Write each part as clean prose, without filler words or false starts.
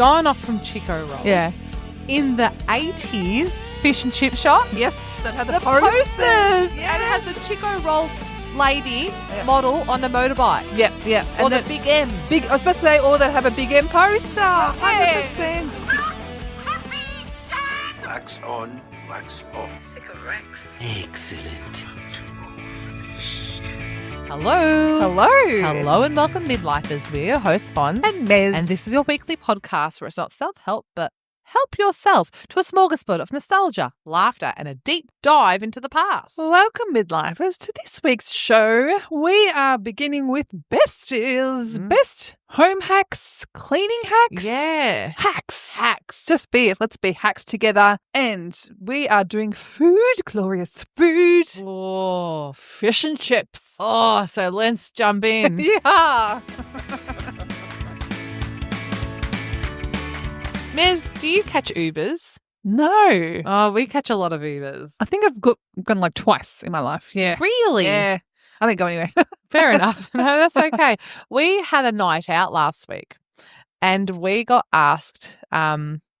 going off from Chiko Roll. Yeah. In the 80s, fish and chip shop. Yes, that had the posters. Yes. And it had the Chiko Roll lady model on the motorbike. Yep, yep. Or the Big M. I was about to say, or that have a Big M poster. 100%. Wax on, wax off. Cigarettes. Excellent. Hello. Hello. And welcome, Midlifers. We're your hosts, Fonz. And Mez. And this is your weekly podcast where it's not self-help, but help yourself to a smorgasbord of nostalgia, laughter, and a deep dive into the past. Welcome, Midlifers, to this week's show. We are beginning with Besties. Best home hacks, cleaning hacks. Yeah. Hacks. Just be it. Let's be hacks together. And we are doing food, glorious food. Oh, Fish and chips. oh, so let's jump in. Yeah. Mez, do you catch Ubers? No. Oh, we catch a lot of Ubers. I think I've gone like twice in my life. Yeah. Really? Yeah. I don't go anywhere. Fair enough. No, that's okay. We had a night out last week and we got asked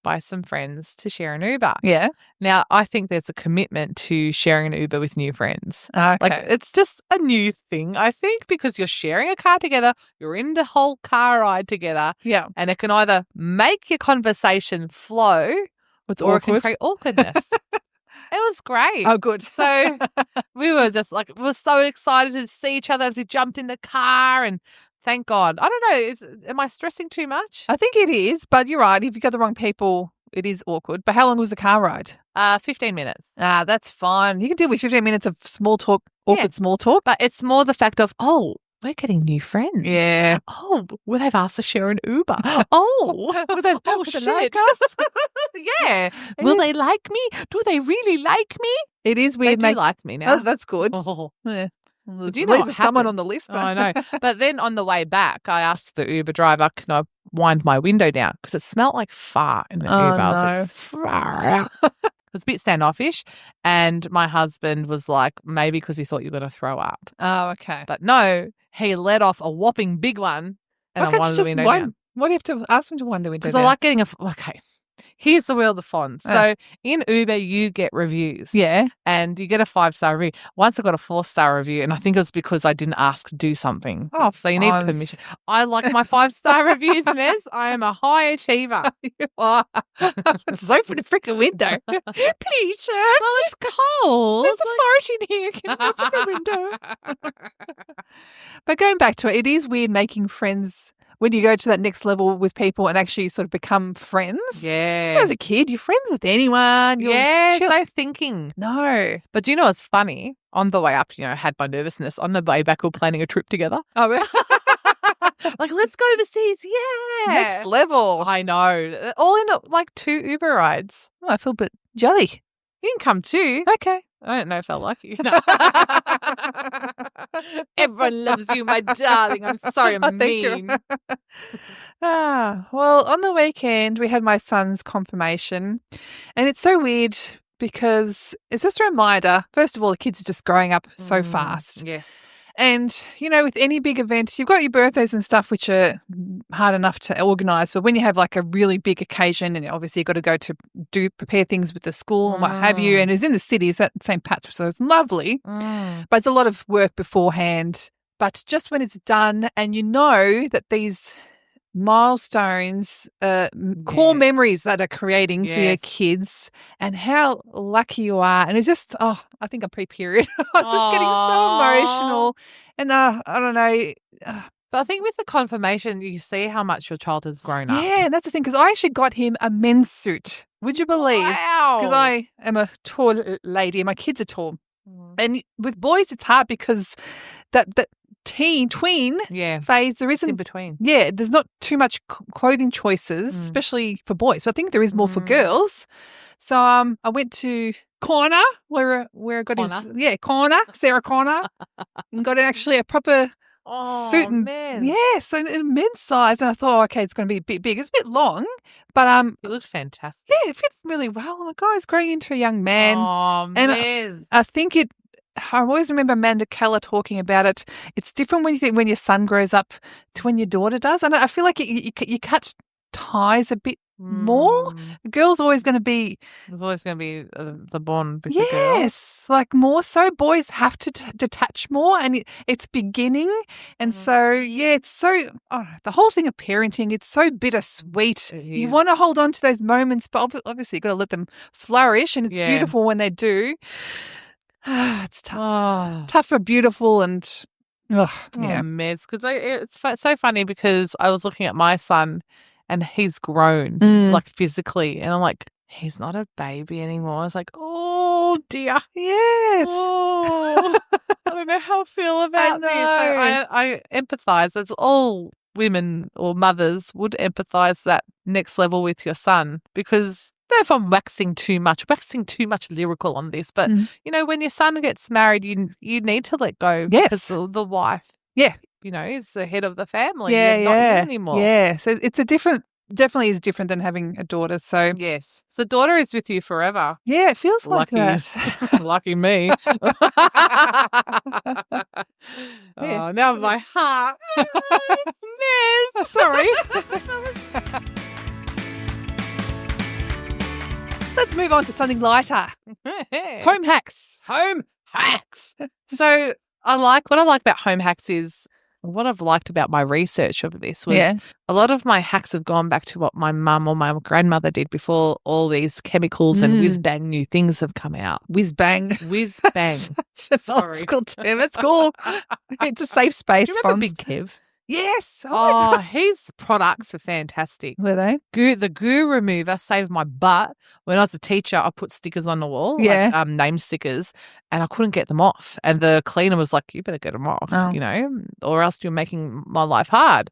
by some friends to share an Uber. Yeah. Now, I think there's a commitment to sharing an Uber with new friends. Okay. Like, it's just a new thing, I think, because you're sharing a car together, you're in the whole car ride together, Yeah. and it can either make your conversation flow It's or it can awkward. create awkwardness. It was great. Oh, good. So we were just like, we were so excited to see each other as we jumped in the car, and thank God. I don't know, am I stressing too much? I think it is, but you're right. If you got the wrong people, it is awkward. But how long was the car ride? 15 minutes. That's fine. You can deal with 15 minutes of small talk, awkward small talk. But it's more the fact of, oh, we're getting new friends. Yeah. Oh, well, they've asked to share an Uber. Oh, Will they, oh will they shit. like us? Yeah. Will they like me? Do they really like me? It is They weird. do like me now. That's good. Oh. Yeah. Well, Do you at know least what there's someone happened? on the list. Oh, I know. But then on the way back, I asked the Uber driver, can I wind my window down? Because it smelled like fart in the Uber. I was like, far out. It was a bit standoffish. And my husband was like, maybe because he thought you were going to throw up. Oh, okay. But no, he let off a whopping big one. And Why I can't you wanted the just window wind? down. Why do you have to ask him to wind the window Because down? I like getting okay. Here's the world of Fonz. Oh. So in Uber, you get reviews. Yeah. And you get a 5-star review. Once I got a 4-star review, and I think it was because I didn't ask to do something. Oh, so you need Fonz. permission. I like my 5-star reviews, Nez. I am a high achiever. You are. Just open the freaking window. Please, sir. Well, it's cold. There's a fart in here. Can you open the window? But going back to it, it is weird making friends when you go to that next level with people and actually sort of become friends. Yeah. As a kid, you're friends with anyone. You'll Yeah, chill- no thinking. No. But do you know what's funny? On the way up, I had my nervousness. On the way back, we're planning a trip together. Oh, really? Like, let's go overseas. Yeah. Next level. I know. All in like 2 Uber rides. Oh, I feel a bit jelly. You can come too. Okay. I don't know if I like you. No. Everyone loves you, my darling. I'm sorry, I'm Oh, thank you. mean. Well, on the weekend, we had my son's confirmation. And it's so weird because it's just a reminder. First of all, the kids are just growing up so fast. Yes. And, with any big event, you've got your birthdays and stuff, which are hard enough to organise. But when you have like a really big occasion and obviously you've got to go to prepare things with the school and what have you. And it's in the city, it's at St. Pat's, so it's lovely. But it's a lot of work beforehand. But just when it's done and you know that these milestones, core memories that are creating for your Yes. kids and how lucky you are. And it's just, I think I'm pre-period. I was just getting so emotional. And I don't know. But I think with the confirmation, you see how much your child has grown up. Yeah, that's the thing. Because I actually got him a men's suit. Would you believe? Wow. Because I am a tall lady and my kids are tall. And with boys, it's hard because that tween phase, there It's in isn't. between. Yeah, there's not too much clothing choices, especially for boys. So I think there is more for girls. So I went to Corner where I got Corner, Sarah Corner, and got actually a proper suit and so in men's size. And I thought, okay, it's going to be a bit big. It's a bit long, but It looks fantastic. yeah, it fit really well. Oh my God, he's growing into a young man. Oh, and Mez. I think I always remember Amanda Keller talking about it. It's different when your son grows up to when your daughter does. And I feel like you catch ties a bit more. A girl's always going to be. There's always going to be the bond with the girl. Yes, like more so. Boys have to detach more, and it's beginning. And so, it's so the whole thing of parenting. It's so bittersweet. You want to hold on to those moments, but obviously you've got to let them flourish. And it's beautiful when they do. It's tough, tough but beautiful, and mess. Because it's so funny because I was looking at my son. And he's grown, like physically. And I'm like, he's not a baby anymore. I was like, oh, dear. Yes. Oh, I don't know how I feel about this. So I empathise, as all women or mothers would empathise that next level with your son, because I don't know if I'm waxing too much lyrical on this, but, when your son gets married, you need to let go because the wife. Yeah. Is the head of the family. Yeah, not you anymore. Yeah. So it's definitely is different than having a daughter. So yes. So daughter is with you forever. Yeah, it feels like that. Lucky me. Now my heart. Mess. Sorry. Let's move on to something lighter. Home hacks. Home hacks. So what I like about home hacks is, what I've liked about my research of this was a lot of my hacks have gone back to what my mum or my grandmother did before all these chemicals and whiz-bang new things have come out. Whiz-bang. Whiz-bang. Such an old school term. It's cool. It's a safe space. Do you remember Big Kev? Yes. His products were fantastic. Were they? The goo remover saved my butt. When I was a teacher, I put stickers on the wall, like name stickers, and I couldn't get them off. And the cleaner was like, you better get them off, or else you're making my life hard.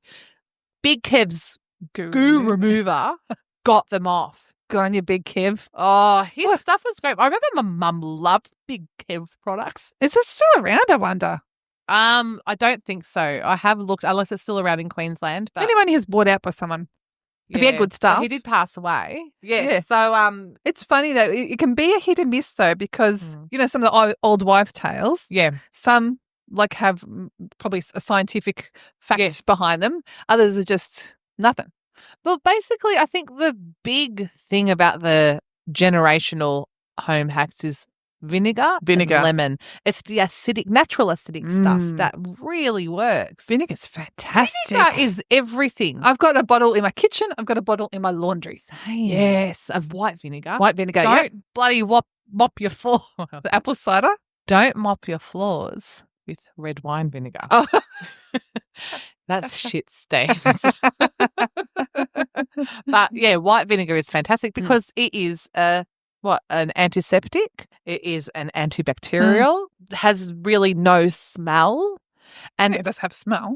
Big Kev's goo remover got them off. Good on you, Big Kev. Oh, his stuff was great. I remember my mum loved Big Kev products. Is it still around, I wonder? I don't think so. I have looked, unless it's still around in Queensland. But anyone who's bought out by someone. If he had good stuff. He did pass away. Yeah. So it's funny though. It can be a hit and miss though, because some of the old wives' tales. Yeah. Some have probably a scientific fact behind them. Others are just nothing. But basically, I think the big thing about the generational home hacks is vinegar and lemon. It's the natural acidic stuff that really works. Vinegar's fantastic. Vinegar is everything. I've got a bottle in my kitchen. I've got a bottle in my laundry. Same. Yes. Of white vinegar. White vinegar, Don't bloody mop your floor. The apple cider? Don't mop your floors with red wine vinegar. Oh. That's shit stains. But yeah, white vinegar is fantastic because it is an antiseptic. It is an antibacterial. Has really no smell. And it does have smell.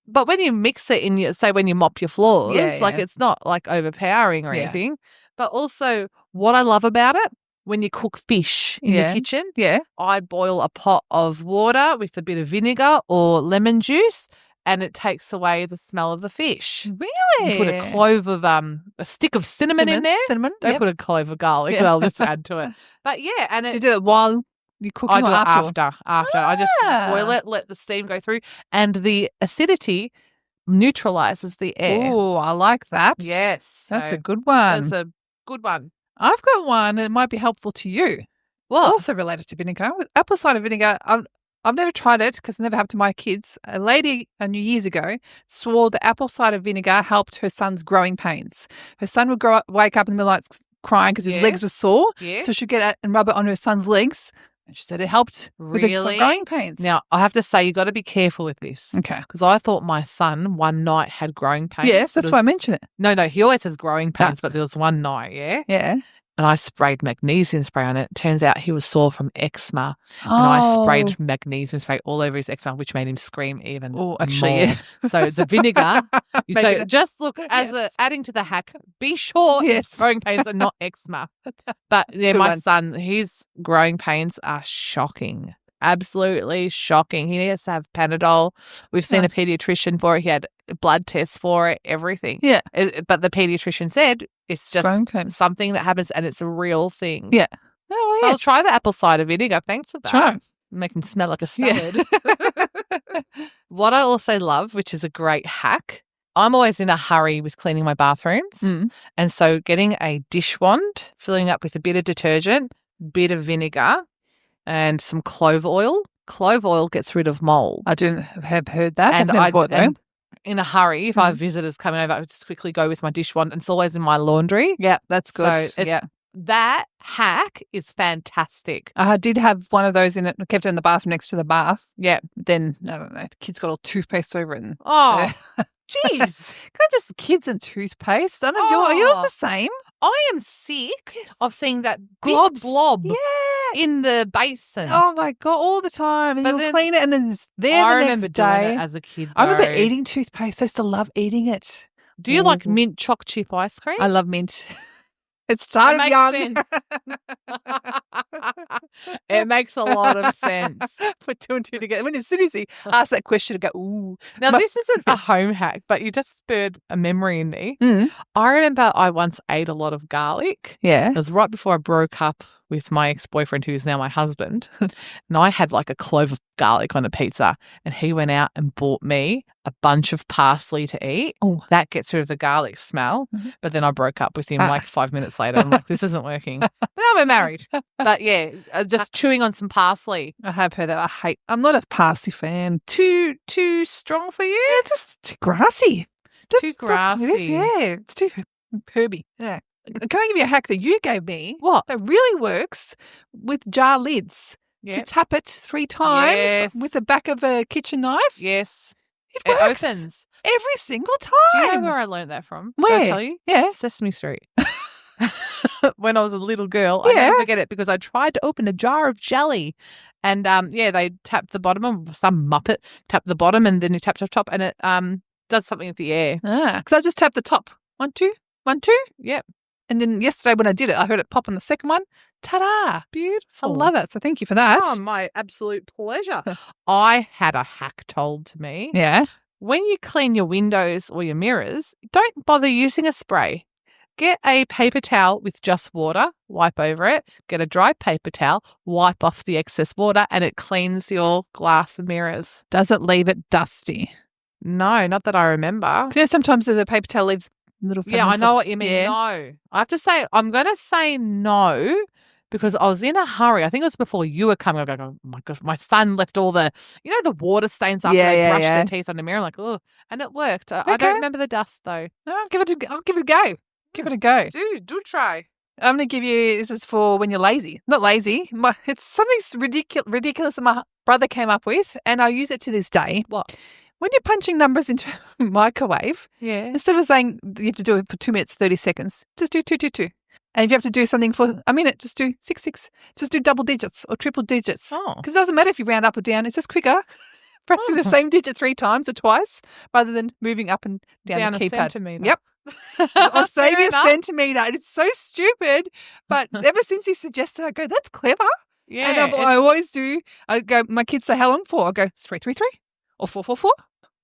But when you mix it in when you mop your floors, it's not like overpowering or anything. But also what I love about it, when you cook fish in the kitchen, I boil a pot of water with a bit of vinegar or lemon juice, and it takes away the smell of the fish. Really? You put a clove of a stick of cinnamon in there. Don't put a clove of garlic. I'll just add to it. But and do you do it while you cook it? I do it after. I just boil it, let the steam go through, and the acidity neutralizes the air. Oh, I like that. Yes, that's a good one. That's a good one. I've got one. It might be helpful to you. Well, also related to vinegar, with apple cider vinegar. I've never tried it because I never have to my kids. A lady years ago swore the apple cider vinegar helped her son's growing pains. Her son would wake up in the middle of the night crying because his legs were sore. Yeah. So she'd get it and rub it on her son's legs. And she said it helped with the growing pains. Now, I have to say, you got to be careful with this. Okay. Because I thought my son one night had growing pains. Yes, that's why I mentioned it. No, he always has growing pains, but there was one night, Yeah. And I sprayed magnesium spray on it. Turns out he was sore from eczema. And I sprayed magnesium spray all over his eczema, which made him scream even more. So the vinegar. So just look, adding to the hack, be sure his growing pains are not eczema. But my son, his growing pains are shocking. Absolutely shocking. He needs to have Panadol. We've seen a pediatrician for it. He had blood tests for it, everything. Yeah. But the pediatrician said it's just something that happens and it's a real thing. Yeah. Oh, so I'll try the apple cider vinegar. Thanks for that. Try. Make him smell like a salad. What I also love, which is a great hack, I'm always in a hurry with cleaning my bathrooms. And so getting a dish wand, filling up with a bit of detergent, bit of vinegar and some clove oil. Clove oil gets rid of mold. I didn't have heard that. And I've never bought them. In a hurry, if I have visitors coming over, I just quickly go with my dish wand. And it's always in my laundry. Yeah, that's good. So that hack is fantastic. I did have one of those in it. I kept it in the bathroom next to the bath. Yeah. Then, I don't know, the kids got all toothpaste over it. And, Oh, jeez. Can I just kids and toothpaste? I don't know. Are yours the same? I am sick of seeing that Globs. big blob Yeah. in the basin. Oh, my God, all the time. And you'll clean it and then it's there I the remember next day. doing it as a kid. I remember though. eating toothpaste. I used to love eating it. Do you like mint choc chip ice cream? I love mint. It started makes young. sense. It makes a lot of sense. Put two and two together. As soon as he asked that question, I go, ooh. Now, this isn't a home hack, but you just spurred a memory in me. I remember I once ate a lot of garlic. Yeah. It was right before I broke up with my ex-boyfriend, who is now my husband. And I had like a clove of garlic on a pizza, and he went out and bought me a bunch of parsley to eat. Oh. That gets rid of the garlic smell. But then I broke up with him like 5 minutes later. I'm like, this isn't working. But now we're married. But yeah, just chewing on some parsley. I have heard that. I'm not a parsley fan. Too strong for you? Yeah, just too grassy. Too grassy. It is, yeah. It's too herby. Yeah. Can I give you a hack that you gave me? What? That really works with jar lids. To tap it 3 times with the back of a kitchen knife. Yes. It works. Opens. Every single time. Do you know where I learned that from? Where? Did I tell you? Yeah. Sesame Street. When I was a little girl, I never forget it because I tried to open a jar of jelly. And, they tapped the bottom, some muppet tapped the bottom and then you tap the top and it does something with the air. Because I just tapped the top. 1, 2, 1, 2. Yep. And then yesterday when I did it, I heard it pop on the second one. Ta-da. Beautiful. I love it. So thank you for that. Oh, my absolute pleasure. I had a hack told to me. Yeah. When you clean your windows or your mirrors, don't bother using a spray. Get a paper towel with just water, wipe over it. Get a dry paper towel, wipe off the excess water, and it cleans your glass and mirrors. Does it leave it dusty? No, not that I remember. You know, sometimes the paper towel leaves little Yeah, I know what you mean. Yeah. No. I have to say, I'm going to say no because I was in a hurry. I think it was before you were coming. I go, oh my gosh, my son left all the, the water stains after they brushed their teeth on the mirror. I'm like, oh, and it worked. I don't remember the dust though. No, I'll give it a go. Give it a go. Do try. I'm going to give you, this is for when you're lazy. Not lazy. It's something ridiculous that my brother came up with, and I use it to this day. What? When you're punching numbers into a microwave, Yeah. instead of saying you have to do it for 2 minutes, 30 seconds, just do 222. And if you have to do something for a minute, just do 66. Just do double digits or triple digits. Oh. Because it doesn't matter if you round up or down. It's just quicker. Pressing the same digit 3 times or twice rather than moving up and down the keypad. A centimetre. Yep. I'll save Fair you a enough. centimetre. It's so stupid. But ever since he suggested, I go, that's clever. Yeah. And I always do. I go, my kids say, how long for? I go, it's 333 or 444.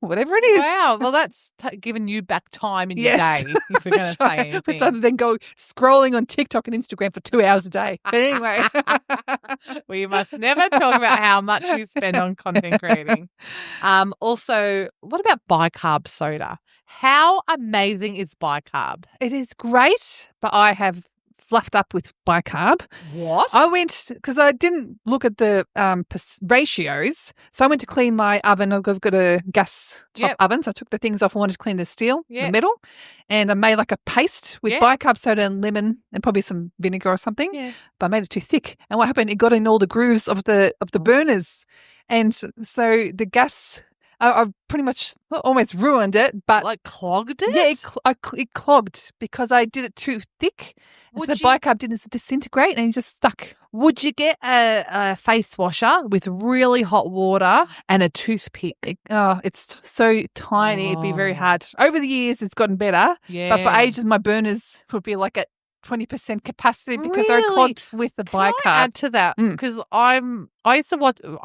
Whatever it is. Wow. Well, that's giving you back time in your Yes. day, if you're going to say anything. Which other than go scrolling on TikTok and Instagram for 2 hours a day. But anyway. We must never talk about how much we spend on content creating. Also, what about bicarb soda? How amazing is bicarb? It is great, but I have fluffed up with bicarb. What? I went, because I didn't look at the ratios, so I went to clean my oven. I've got a gas top oven, so I took the things off. I wanted to clean the steel, the metal, and I made like a paste with bicarb soda and lemon and probably some vinegar or something, but I made it too thick. And what happened, it got in all the grooves of the burners. And so the gas... I've pretty much almost ruined it, but like clogged it? Yeah, it clogged because I did it too thick. So the bicarb didn't disintegrate and it just stuck. Would you get a face washer with really hot water and a toothpick? It's so tiny. It'd be very hard. Over the years, it's gotten better. Yeah. But for ages, my burners would be like at 20% capacity because they're clogged with the bicarb. Can I add to that? Because I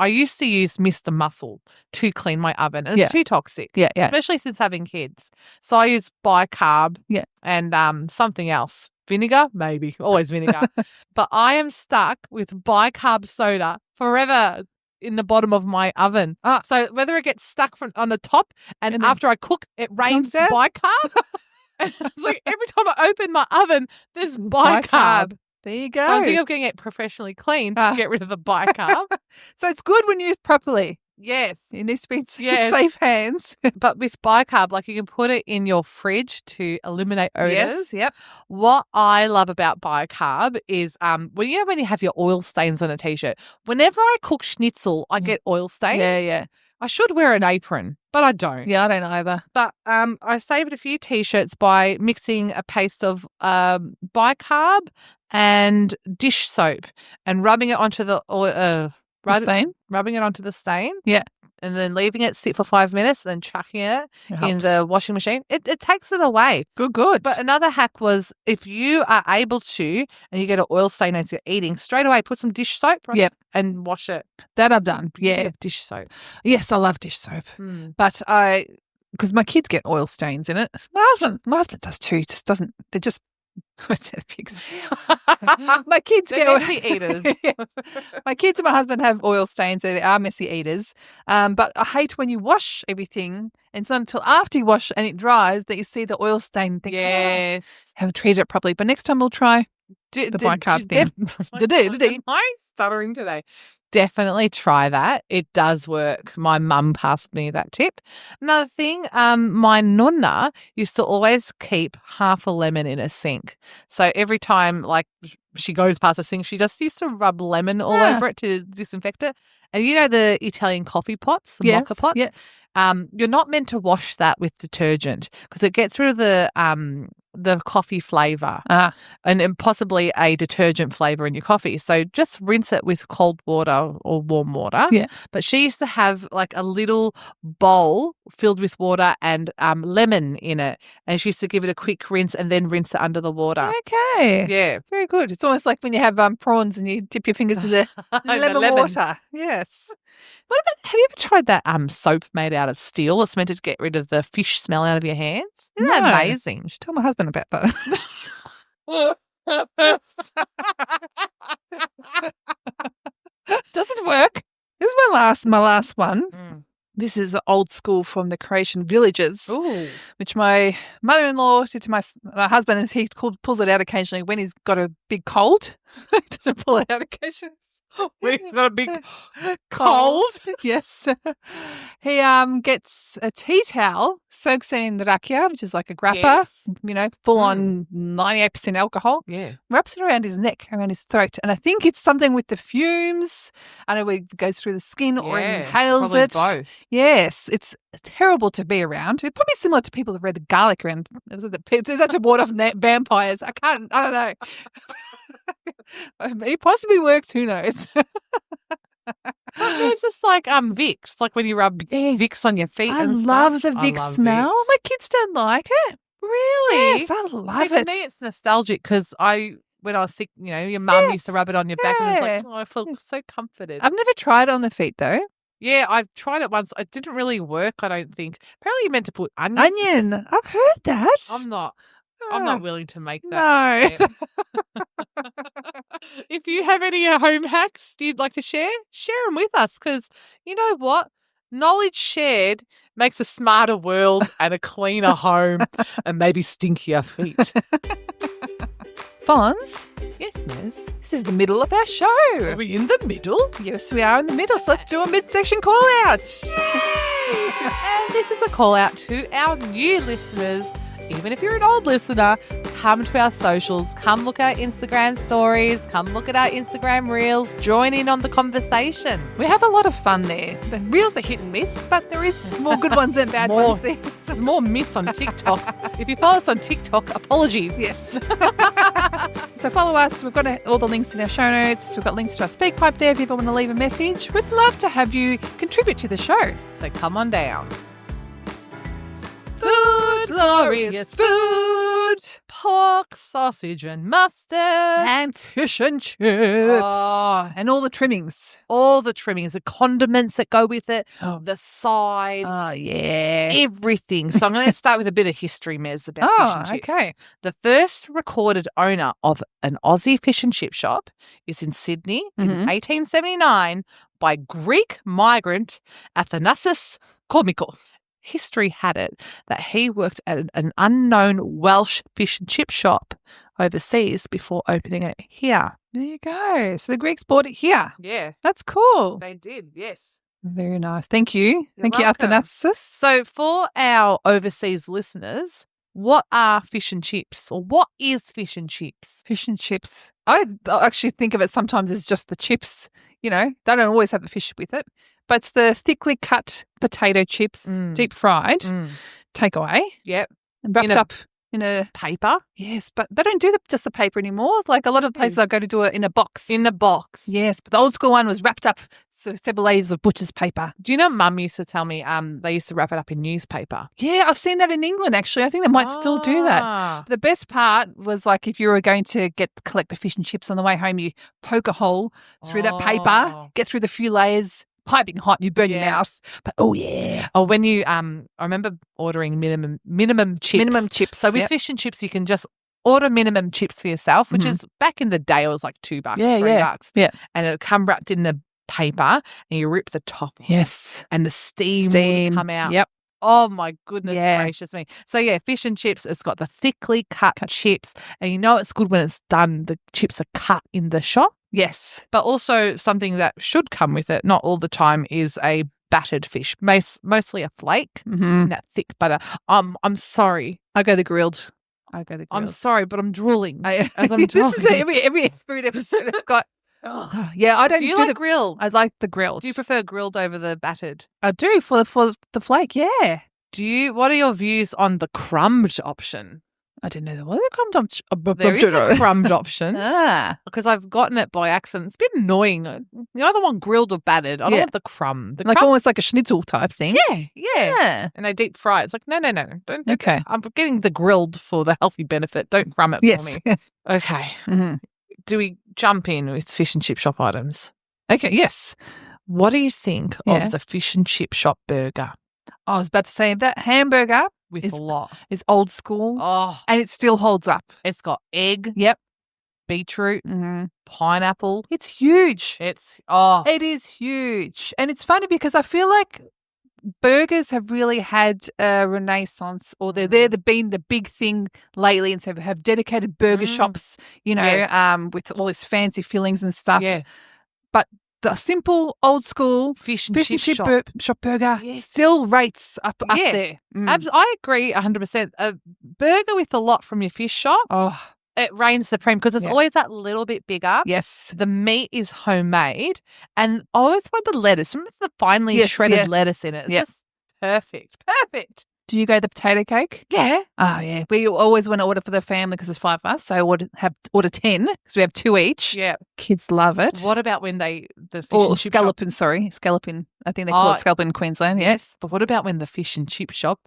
used to use Mr. Muscle to clean my oven. And it's too toxic. Yeah. Especially since having kids. So I use bicarb and something else. Vinegar? Maybe. Always vinegar. But I am stuck with bicarb soda forever. in the bottom of my oven. So whether it gets stuck on the top and after I cook, it rains bicarb. And it's like every time I open my oven, there's bicarb. There you go. So I'm thinking of getting it professionally cleaned to get rid of the bicarb. So it's good when used properly. Yes. It needs to be in safe hands. But with bicarb, like you can put it in your fridge to eliminate odors. Yes, yep. What I love about bicarb is when you have your oil stains on a T-shirt, whenever I cook schnitzel, I get oil stains. Yeah. I should wear an apron, but I don't. Yeah, I don't either. But I saved a few T-shirts by mixing a paste of bicarb and dish soap and rubbing it onto the stain? Rubbing it onto the stain. Yeah. And then leaving it sit for 5 minutes and then chucking it in the washing machine. It takes it away. Good. But another hack was if you are able to and you get an oil stain as you're eating, straight away put some dish soap and wash it. That I've done. Yeah. With dish soap. Yes, I love dish soap. But because my kids get oil stains in it. My husband does too. Just doesn't. They're just. What's that pigs? My kids get messy eaters. My kids and my husband have oil stains. They are messy eaters. But I hate when you wash everything and it's not until after you wash and it dries that you see the oil stain and think, yes, haven't treated it properly. But next time we'll try the bicarb thing. I'm stuttering today. Definitely try that. It does work. My mum passed me that tip. Another thing, my nonna used to always keep half a lemon in a sink. So every time like she goes past the sink, she just used to rub lemon all over it to disinfect it. And you know the Italian coffee pots, the mocha pots? Yeah. You're not meant to wash that with detergent because it gets rid of the coffee flavour and possibly a detergent flavour in your coffee. So just rinse it with cold water or warm water. Yeah. But she used to have like a little bowl filled with water and lemon in it. And she used to give it a quick rinse and then rinse it under the water. Okay. Yeah. Very good. It's almost like when you have prawns and you dip your fingers in the lemon water. Yes. What about, have you ever tried that soap made out of steel? It's meant to get rid of the fish smell out of your hands. Isn't that amazing? I should tell my husband about that. Does it work? This is my last one. This is old school from the Croatian villages, which my mother-in-law did to my husband, and he pulls it out occasionally when he's got a big cold. He doesn't pull it out occasionally. When he's got a big cold. Yes. He gets a tea towel, soaks it in the rakia, which is like a grappa, full on 98% alcohol. Yeah. Wraps it around his neck, around his throat. And I think it's something with the fumes. I don't know whether it goes through the skin or inhales it. Both. Yes. It's terrible to be around. It's probably similar to people who've read the garlic around. Is that to ward off vampires? I don't know. It possibly works. Who knows? It's just like Vicks, like when you rub Vicks on your feet. I love the Vicks smell. My kids don't like it. Really? Yes, I love it. For me, it's nostalgic because when I was sick, your mum used to rub it on your back and it's like, I feel so comforted. I've never tried it on the feet though. Yeah, I've tried it once. It didn't really work, I don't think. Apparently you're meant to put onions. Onion. I've heard that. I'm not willing to make that. No. If you have any home hacks you'd like to share them with us because you know what? Knowledge shared makes a smarter world and a cleaner home and maybe stinkier feet. Fonz? Yes, Mez? This is the middle of our show. Are we in the middle? Yes, we are in the middle. So let's do a mid-section call-out. And this is a call-out to our new listeners. Even if you're an old listener, come to our socials, come look at our Instagram stories, come look at our Instagram reels, join in on the conversation. We have a lot of fun there. The reels are hit and miss, but there is more good ones than bad ones there. There's more miss on TikTok. If you follow us on TikTok, apologies. Yes. So follow us. We've got all the links in our show notes. We've got links to our speak pipe there if you ever want to leave a message. We'd love to have you contribute to the show. So come on down. Food, glorious food pork, sausage and mustard. And fish and chips. Oh. And all the trimmings. All the trimmings, the condiments that go with it, Oh. the side, Oh, yeah. everything. So I'm going to start with a bit of history, Mez, about fish and chips. Okay. The first recorded owner of an Aussie fish and chip shop is in Sydney in 1879 by Greek migrant Athanasius Komikos. History had it that he worked at an unknown Welsh fish and chip shop overseas before opening it here. There you go. So the Greeks bought it here. Yeah, That's cool. they did, yes. Very nice. Thank you. Thank you, welcome. Athanasius. So for our overseas listeners, what are fish and chips, or what is fish and chips? Fish and chips. I actually think of it sometimes as just the chips. You know, they don't always have the fish with it, but it's the thickly cut potato chips, deep fried, takeaway, Yep. and wrapped In a- up in a Paper yes. But they don't do just the paper anymore. Like a lot of places I go to do it in a box. in a box. Yes, but the old school one was wrapped up several layers of butcher's paper. Do you know Mum used to tell me they used to wrap it up in newspaper? Yeah, I've seen that in England actually. I think they might still do that. Ah. The best part was like if you were going to collect the fish and chips on the way home, you poke a hole through that paper, Oh. get through the few layers, piping hot, you burn your Yeah. mouth. But oh yeah, Oh, when you I remember ordering minimum chips. minimum chips. So with yep. fish and chips, you can just order minimum chips for yourself, which Mhm. is back in the day it was like $2, Yeah, $3. yeah. And it'll come wrapped in the paper, and you rip the top off, Yes, and the steam will come out. Yep. Oh my goodness Yeah. gracious me. So yeah, fish and chips, it's got the thickly cut chips, and you know it's good when it's done. The chips are cut in the shop. Yes. But also something that should come with it, not all the time, is a battered fish, mostly a flake Mm-hmm. and that thick butter. I'm sorry. I go the grilled. I'm sorry, but I'm drooling. I, as I'm this is talking. every food episode I've got. Oh, yeah, I don't Do you do like the grilled? I like the grilled. Do you prefer grilled over the battered? I do for the flake. Yeah. What are your views on the crumbed option? I didn't know there was a crumbed option. There is a crumbed option Ah. because I've gotten it by accident. It's a bit annoying. You either want grilled or battered. I don't Yeah. want the crumb. The Like crumb, almost like a schnitzel type thing. yeah. Yeah. And they deep fry it. It's like, no. Don't Okay. I'm getting the grilled for the healthy benefit. Don't crumb it Yes. for me. Okay. hmm Do we jump in with fish and chip shop items? Okay. Yes. What do you think Yeah. of the fish and chip shop burger I was about to say that hamburger with Is- a lot? is old school Oh, and it still holds up. it's got egg, Yep. beetroot, hmm pineapple. It's huge. It is huge. And it's funny because I feel like burgers have really had a renaissance, or they're been the big thing lately, and so have dedicated burger shops, you know, Yeah. with all this fancy fillings and stuff. Yeah. The simple old school Fish and fish chip and chip shop. shop burger Yes. still rates up Yeah. there. Mm. I agree 100%. A burger with a lot from your fish shop, Oh, it reigns supreme because it's Yeah. always that little bit bigger. yes. The meat is homemade, and I always want the lettuce. Remember the finely Yes, shredded yeah. lettuce in it? It's Yeah. just perfect. Perfect. Do you go the potato cake? Yeah. Oh, yeah. We always want to order for the family because there's 5 of us. So I order 10 because we have 2 each. Yeah. Kids love it. What about when the fish Or and chip shop? scalloping, sorry. Scalloping. I think they call Oh, it scalloping in Queensland. Yes. But what about when the fish and chip shop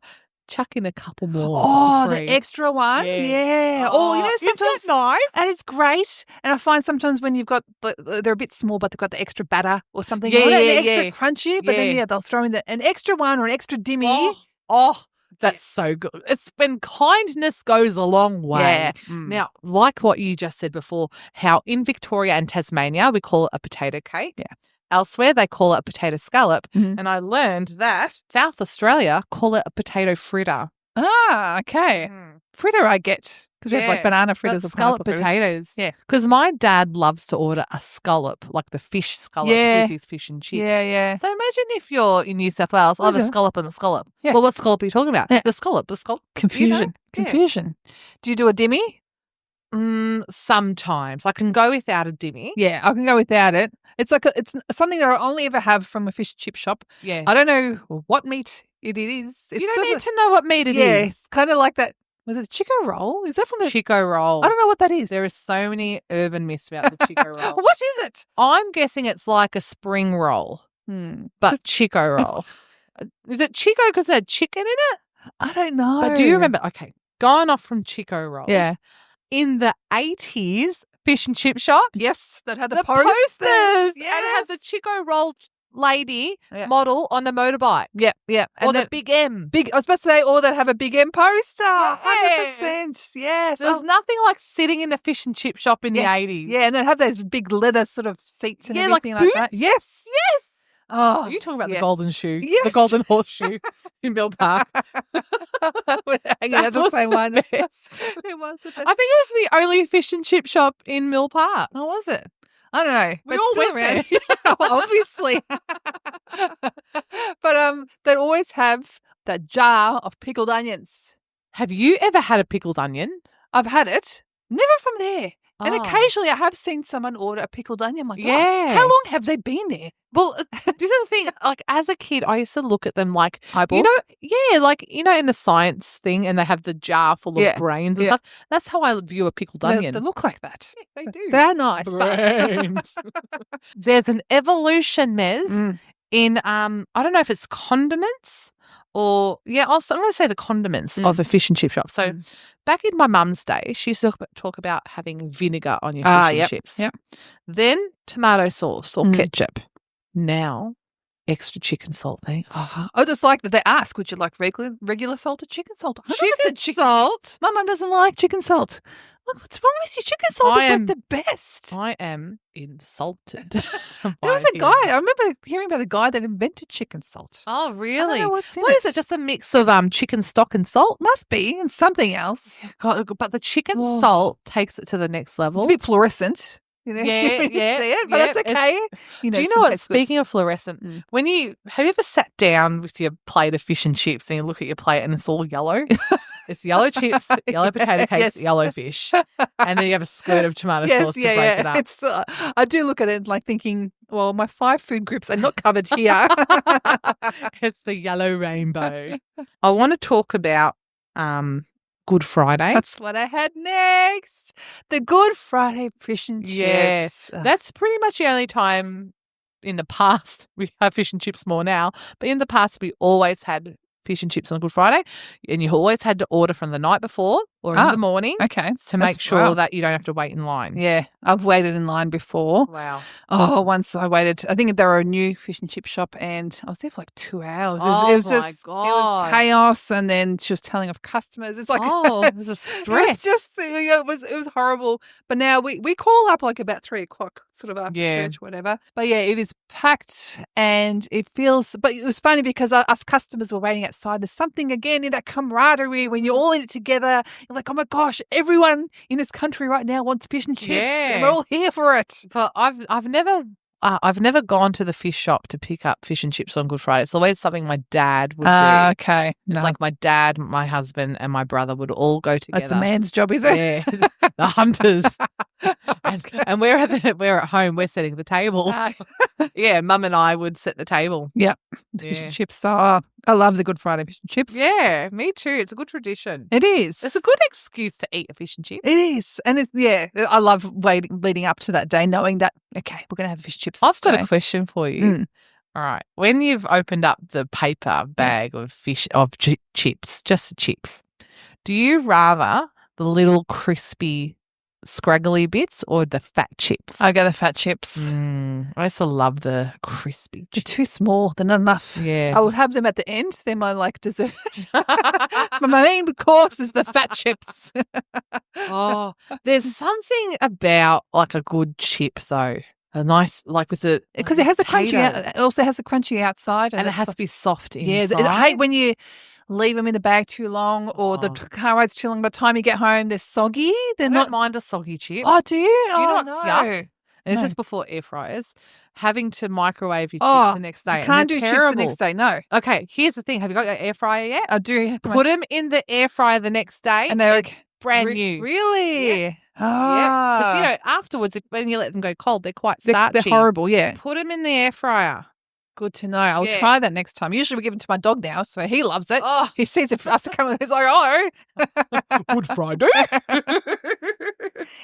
chuck in a couple more? Oh, for the free? extra one. Yeah. Yeah. Oh, you know, isn't sometimes that nice? and it's great. And I find sometimes when you've got, they're a bit small, but they've got the extra batter or something. Yeah, Oh, they're yeah, extra yeah. crunchy, but then, Yeah. they'll throw in an extra one or an extra dimmy. Oh, that's so good. It's when kindness goes a long way. Yeah. Mm. Now, like what you just said before, how in Victoria and Tasmania we call it a potato cake. Yeah. Elsewhere they call it a potato scallop. Mhm. And I learned that South Australia call it a potato fritter. Ah, okay. Fritter I get because we have like Yeah. banana But fritters or scallop pineapple fritters. potatoes. Yeah. Because my dad loves to order a scallop, like the fish scallop Yeah. with his fish and chips. Yeah, yeah. So imagine if you're in New South Wales, I'll have a do. scallop and a scallop. Yeah. Well, what scallop are you talking about? Yeah. The scallop. Confusion. Yeah. Confusion. Do you do a dimmy? Sometimes I can go without a dimmy. Yeah, I can go without it. It's like it's something that I only ever have from a fish and chip shop. Yeah. I don't know what meat it is. It's You don't sort need of- to know what meat it yeah, is. it's kind of like that. Was it Chiko Roll? Is that from the? Chiko Roll. I don't know what that is. There are so many urban myths about the Chiko Roll. What is it? I'm guessing it's like a spring roll, but Chiko Roll. Is it Chico because it had chicken in it? I don't know. But do you remember? Okay, going off from Chiko Rolls. Yeah. In the 80s, fish and chip shop. Yes, that had the, The posters. posters. Yes. And had the Chiko Roll lady Yeah. model on the motorbike. Yeah, yeah. Or And the Big M. I was about to say, or that have a big M poster. Yeah. 100%. Yes. There's nothing like sitting in a fish and chip shop in the 80s. Yeah, and then have those big leather sort of seats and everything like that. boots? Yes. Yes. Oh, Are you talking about yeah. the golden shoe? Yes. The golden horseshoe in Mill Park. We're hanging out the was same the one. best. It was the best. I think it was the only fish and chip shop in Mill Park. Oh, was it? I don't know. We but all still went around. there. Yeah, obviously. But they always have that jar of pickled onions. Have you ever had a pickled onion? I've had it. Never from there. And Oh. occasionally I have seen someone order a pickled onion. I'm like, Yeah. wow, how long have they been there? Well, this is the thing. Like, as a kid, I used to look at them like, Eyeballs? you know, yeah, like, you know, in the science thing, and they have the jar full of Yeah. brains and Yeah. stuff. That's how I view a pickled They onion. look like that. They do. They're nice. Brains. There's an evolution, Mez, Mm. in I don't know if it's condiments or I'm going to say the condiments of a fish and chip shop. So back in my mum's day, she used to talk about having vinegar on your fish and Yep, chips. yep. Then tomato sauce or Mm. ketchup. Now extra chicken salt, thanks. Oh, just like that they ask, would you like regular salt or chicken salt? I never said Chicken salt. My mum doesn't like chicken salt. Look, what's wrong with you? Chicken salt I is am- like the best. I am insulted. There was a guy, I remember hearing about the guy that invented chicken salt. Oh, I don't really? know what's in What is it? Just a mix of chicken stock and salt? Must be, and something else. God, but the chicken Oh. salt takes it to the next level. It's a bit fluorescent. You know, Yeah, when you yeah, see it, but yeah, that's it's- okay. Do you it's know gonna what? taste good. Speaking of fluorescent, Mm. have you ever sat down with your plate of fish and chips and you look at your plate and it's all yellow? It's yellow chips, yellow potato cakes, Yes. yellow fish, and then you have a squirt of tomato sauce to break it up. It's, I do look at it like thinking, well, my 5 food groups are not covered here. It's the yellow rainbow. I want to talk about Good Friday. That's what I had next. The Good Friday fish and chips. Yes. That's pretty much the only time in the past we have fish and chips more now, but in the past we always had fish and chips on Good Friday, and you always had to order from the night before or in the morning Okay. to make sure wow. that you don't have to wait in line. Yeah, I've waited in line before. Wow. Oh, once I waited. I think they were a new fish and chip shop, and I was there for like 2 hours. Oh, it was my just, God. It was chaos, and then she was telling of customers. It's like Oh, there's a It stress. was just it was horrible. But now we call up like about 3 o'clock, sort of after Yeah. church, whatever. But yeah, it is packed, and it feels. But it was funny because us customers were waiting outside. There's something again in that camaraderie when you're all in it together. You're like, oh my gosh, everyone in this country right now wants fish and chips, and we're all here for it. But I've never gone to the fish shop to pick up fish and chips on Good Friday. It's always something my dad would do. Okay, It's like my dad, my husband, and my brother would all go together. that's a man's job, is it? Yeah, the hunters. and we're at home. We're setting the table. Yeah, Mum and I would set the table. Yep. Yeah. Fish and chips. Oh, I love the Good Friday fish and chips. Yeah, me too. It's a good tradition. It is. It's a good excuse to eat a fish and chip. It is. And it's, I love leading up to that day, knowing that, okay, we're going to have fish chips. I've this got day. a question for you. Mm. All right. When you've opened up the paper bag of chips, just chips, do you rather the little crispy, scraggly bits or the fat chips? I go the fat chips. I used to love the crispy They're chips. too small. They're not enough. Yeah. I would have them at the end. They're my dessert. But my main course is the fat chips. Oh, there's something about like a good chip though. A nice, like with the Because it has a crunchy. potato. It also has a crunchy outside, and it it's has to be soft Yeah, inside. I hate when you leave them in the bag too long, or the Oh. car ride's too long. By the time you get home, they're soggy. They're I not. don't mind a soggy chip. Oh, do you? Do you know Oh, what's no. yuck? And this No. is before air fryers. Having to microwave your chips Oh, the next day. You and can't they're do terrible. chips the next day. No, Okay, here's the thing. Have you got your air fryer yet? I do. Put them in the air fryer the next day. and they're like brand new. Really? Yeah. Ah, Because, you know, afterwards, when you let them go cold, they're quite they're starchy. horrible. Yeah, Put them in the air fryer. good to know. I'll Yeah. try that next time. Usually we give it to my dog now, so he loves it. Oh, He sees it us coming. He's like, oh. Good Friday.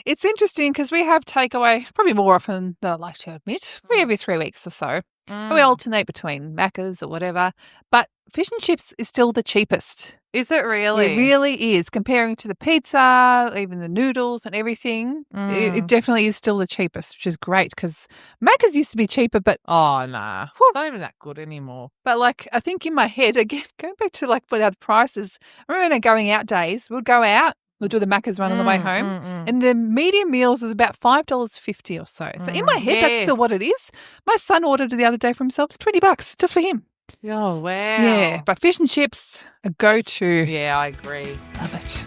It's interesting because we have takeaway probably more often than I'd like to admit. Probably every 3 weeks or so. We alternate between Macca's or whatever. But fish and chips is still the cheapest. Is it really? It really is. Comparing to the pizza, even the noodles and everything, it definitely is still the cheapest, which is great because Macca's used to be cheaper, but Oh, nah. It's not even that good anymore. But like, I think in my head, again, going back to like the other prices, I remember in our going out days, we'd go out, we'd do the Macca's run on the way home, and the medium meals was about $5.50 or so. So in my head, that's still what it is. My son ordered the other day for himself. It's $20 just for him. Oh, wow. Yeah, but fish and chips, a go-to. Yeah, I agree. Love it.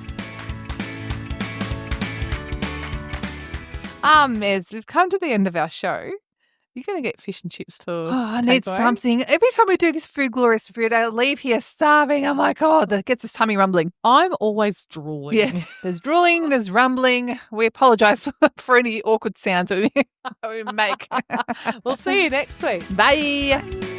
Mez, we've come to the end of our show. You're going to get fish and chips for I need takeaway? something. Every time we do this food, glorious food, I leave here starving. I'm like, oh, that gets his tummy rumbling. I'm always drooling. Yeah, there's drooling, there's rumbling. We apologise for any awkward sounds we make. We'll see you next week. Bye.